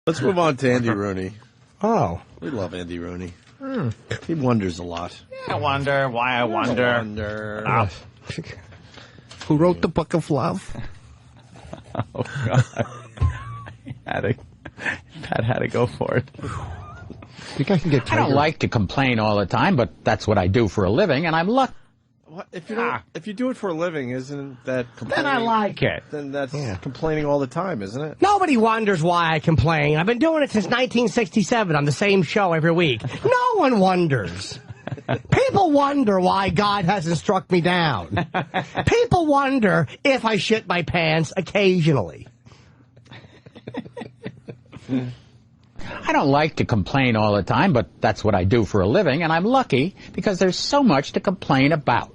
Let's move on to Andy Rooney. Oh. We love Andy Rooney. He wonders a lot. I wonder why I wonder. Who wrote the Book of Love? Oh, God. Pat had to go for it. Think I can get I don't like to complain all the time, but that's what I do for a living, and I'm lucky. What? If you do it for a living, isn't that complaining? Then I like it. Then that's complaining all the time, isn't it? Nobody wonders why I complain. I've been doing it since 1967 on the same show every week. No one wonders. People wonder why God hasn't struck me down. People wonder if I shit my pants occasionally. I don't like to complain all the time, but that's what I do for a living, and I'm lucky because there's so much to complain about.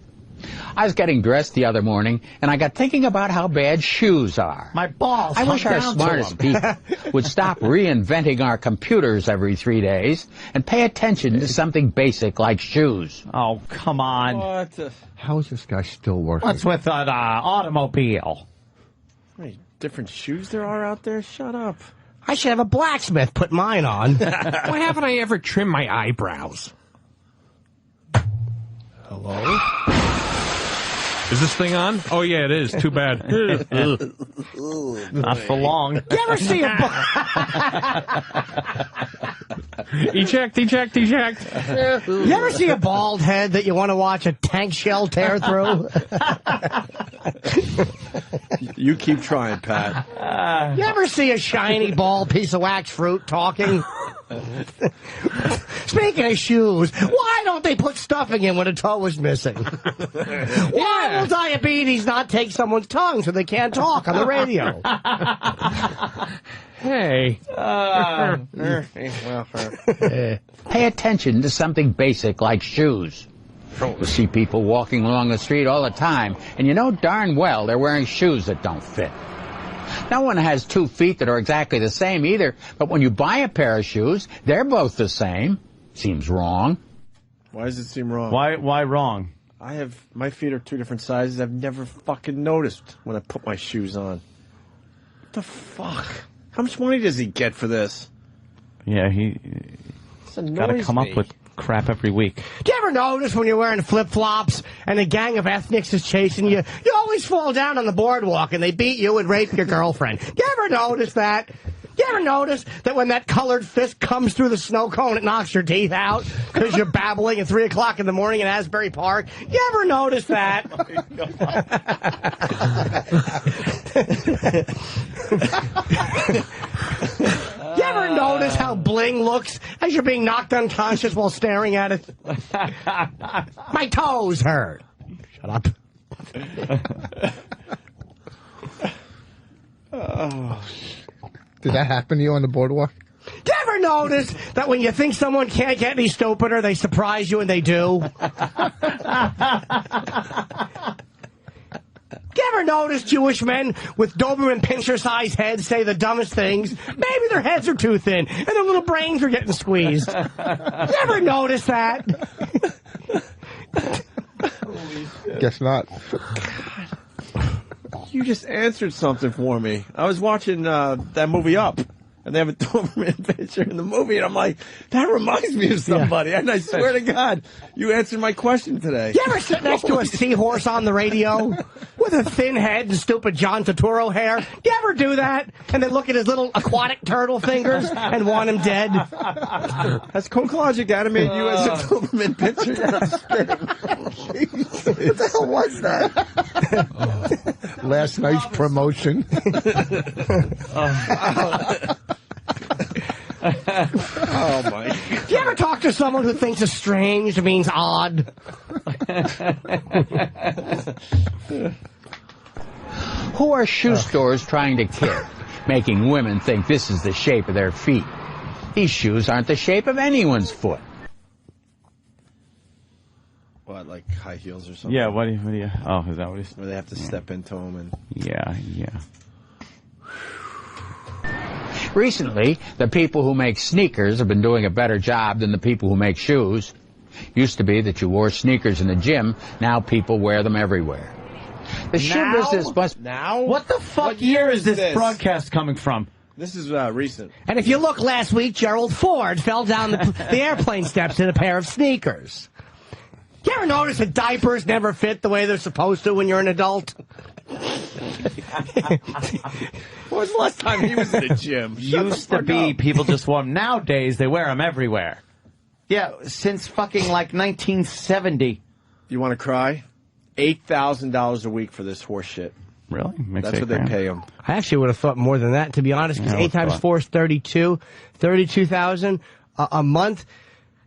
I was getting dressed the other morning, and I got thinking about how bad shoes are. My balls. I wish our smartest people would stop reinventing our computers every 3 days and pay attention to something basic like shoes. Oh, come on. What? How is this guy still working? What's with an automobile? How many different shoes there are out there? Shut up. I should have a blacksmith put mine on. Why haven't I ever trimmed my eyebrows? Hello? Is this thing on? Oh, yeah, it is. Too bad. Not for long. You ever see a Eject. You ever see a bald head that you want to watch a tank shell tear through? You keep trying, Pat. You ever see a shiny bald piece of wax fruit talking? Speaking of shoes, why don't they put stuffing in when a toe is missing? Why will diabetes not take someone's tongue so they can't talk on the radio? Hey. Pay attention to something basic like shoes. You see people walking along the street all the time, and you know darn well they're wearing shoes that don't fit. No one has 2 feet that are exactly the same either, but when you buy a pair of shoes, they're both the same. Seems wrong. Why does it seem wrong? Why wrong? My feet are 2 different sizes. I've never fucking noticed when I put my shoes on. What the fuck? How much money does he get for this? Yeah, he got to come up with crap every week. Do you ever notice when you're wearing flip-flops and a gang of ethnics is chasing you, you always fall down on the boardwalk and they beat you and rape your girlfriend? Do you ever notice that? You ever notice that when that colored fist comes through the snow cone, it knocks your teeth out because you're babbling at 3 o'clock in the morning in Asbury Park? You ever notice that? You ever notice how bling looks as you're being knocked unconscious while staring at it? My toes hurt. Shut up. Did that happen to you on the boardwalk? Do you ever notice that when you think someone can't get any stupider, they surprise you and they do? Do you ever notice Jewish men with Doberman pincher-sized heads say the dumbest things? Maybe their heads are too thin and their little brains are getting squeezed. You ever notice that? Guess not. You just answered something for me. I was watching that movie Up, and they have a Doberman picture in the movie, and I'm like, that reminds me of somebody. And I swear to God, you answered my question today. You ever sit next to a seahorse on the radio with a thin head and stupid John Turturro hair? You ever do that? And then look at his little aquatic turtle fingers and want him dead? Has Coke Logic animated you as a Doberman picture? What the hell was that? Last night's promotion. Oh, my God. Do you ever talk to someone who thinks estranged means odd? Who are shoe stores trying to kid, making women think this is the shape of their feet? These shoes aren't the shape of anyone's foot. What, like high heels or something? Yeah, what do you... Oh, is that what he's... Where they have to step into them and... Yeah. Recently, the people who make sneakers have been doing a better job than the people who make shoes. Used to be that you wore sneakers in the gym. Now people wear them everywhere. The shoe business must... Now? What the fuck year is this broadcast coming from? This is recent. And if you look last week, Gerald Ford fell down the airplane steps in a pair of sneakers. You ever notice that diapers never fit the way they're supposed to when you're an adult? When was the last time he was in the gym? Used to be people just wore them. Nowadays, they wear them everywhere. Yeah, since fucking like 1970. You want to cry? $8,000 a week for this horse shit. Really? Makes That's what they pay him. I actually would have thought more than that, to be honest, because 8 times 4 is 32. 32,000 a month.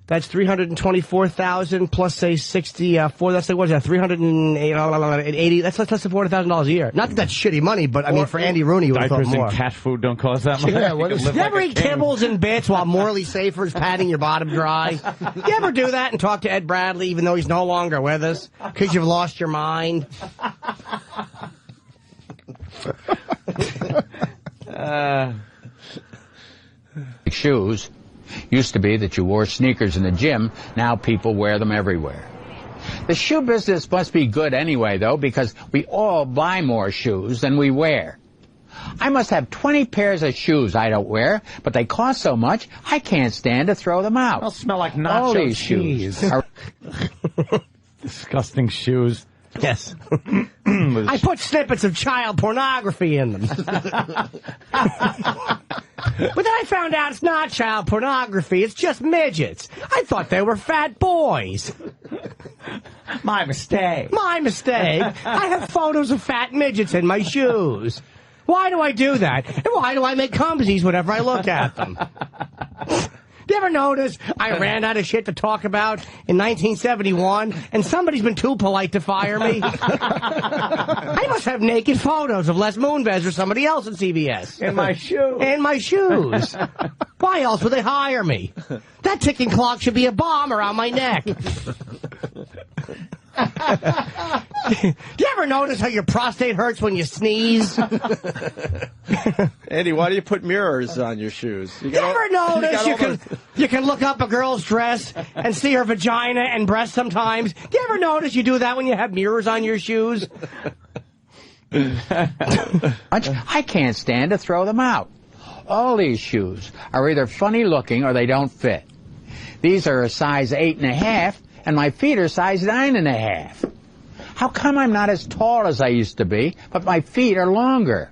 That's 324,000 plus say 64. That's like, what is that? 380. That's less than $400,000 a year. Not that that's shitty money, but I mean for Andy Rooney, you would have thought Diapers more. and cat food don't cost that much. Yeah, what is You ever eat kibbles and bits while Morley Safer's patting your bottom dry? You ever do that and talk to Ed Bradley even though he's no longer with us because you've lost your mind? Shoes. Used to be that you wore sneakers in the gym. Now people wear them everywhere. The shoe business must be good anyway, though, because we all buy more shoes than we wear. I must have 20 pairs of shoes I don't wear, but they cost so much, I can't stand to throw them out. They'll smell like nacho All these cheese. shoes are Disgusting shoes. Yes. I put snippets of child pornography in them. But then I found out it's not child pornography, it's just midgets. I thought they were fat boys. My mistake. My mistake. I have photos of fat midgets in my shoes. Why do I do that? And why do I make cumsies whenever I look at them? Do you ever notice I ran out of shit to talk about in 1971, and somebody's been too polite to fire me? I must have naked photos of Les Moonves or somebody else at CBS. In my shoe. In my shoes. Why else would they hire me? That ticking clock should be a bomb around my neck. Do you ever notice how your prostate hurts when you sneeze? Andy, why do you put mirrors on your shoes? You ever notice you can look up a girl's dress and see her vagina and breast sometimes? Do you ever notice you do that when you have mirrors on your shoes? I can't stand to throw them out. All these shoes are either funny looking or they don't fit. These are a size 8.5, and my feet are size 9.5. How come I'm not as tall as I used to be, but my feet are longer?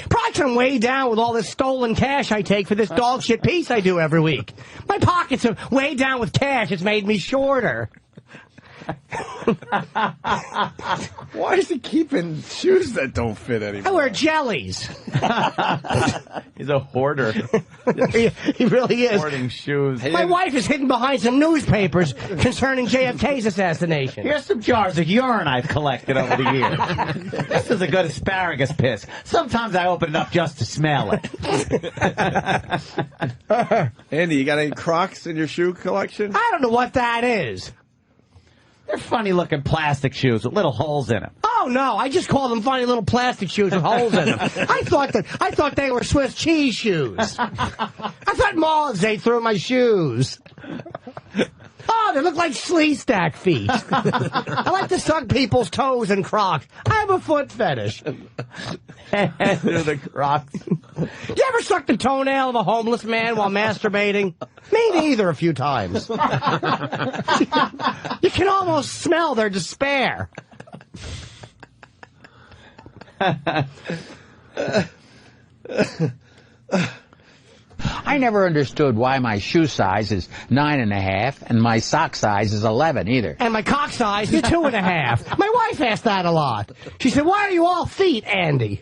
Probably I'm way down with all this stolen cash I take for this dog shit piece I do every week. My pockets are way down with cash. It's made me shorter. Why is he keeping shoes that don't fit anymore? I wear jellies. He's a hoarder. He really is. Hoarding shoes. My wife is hidden behind some newspapers concerning JFK's assassination. Here's some jars of urine I've collected over the years. This is a good asparagus piss. Sometimes I open it up just to smell it. Andy, you got any Crocs in your shoe collection? I don't know what that is. They're funny-looking plastic shoes with little holes in them. Oh, no, I just call them funny little plastic shoes with holes in them. I thought they were Swiss cheese shoes. I thought moths ate through my shoes. Oh, they look like slee stack feet. I like to suck people's toes in Crocs. I have a foot fetish. Through the Crocs. You ever suck the toenail of a homeless man while masturbating? Me neither, a few times. You can almost smell their despair. I never understood why my shoe size is 9.5 and my sock size is 11 either. And my cock size is 2.5. My wife asked that a lot. She said, "Why are you all feet, Andy?"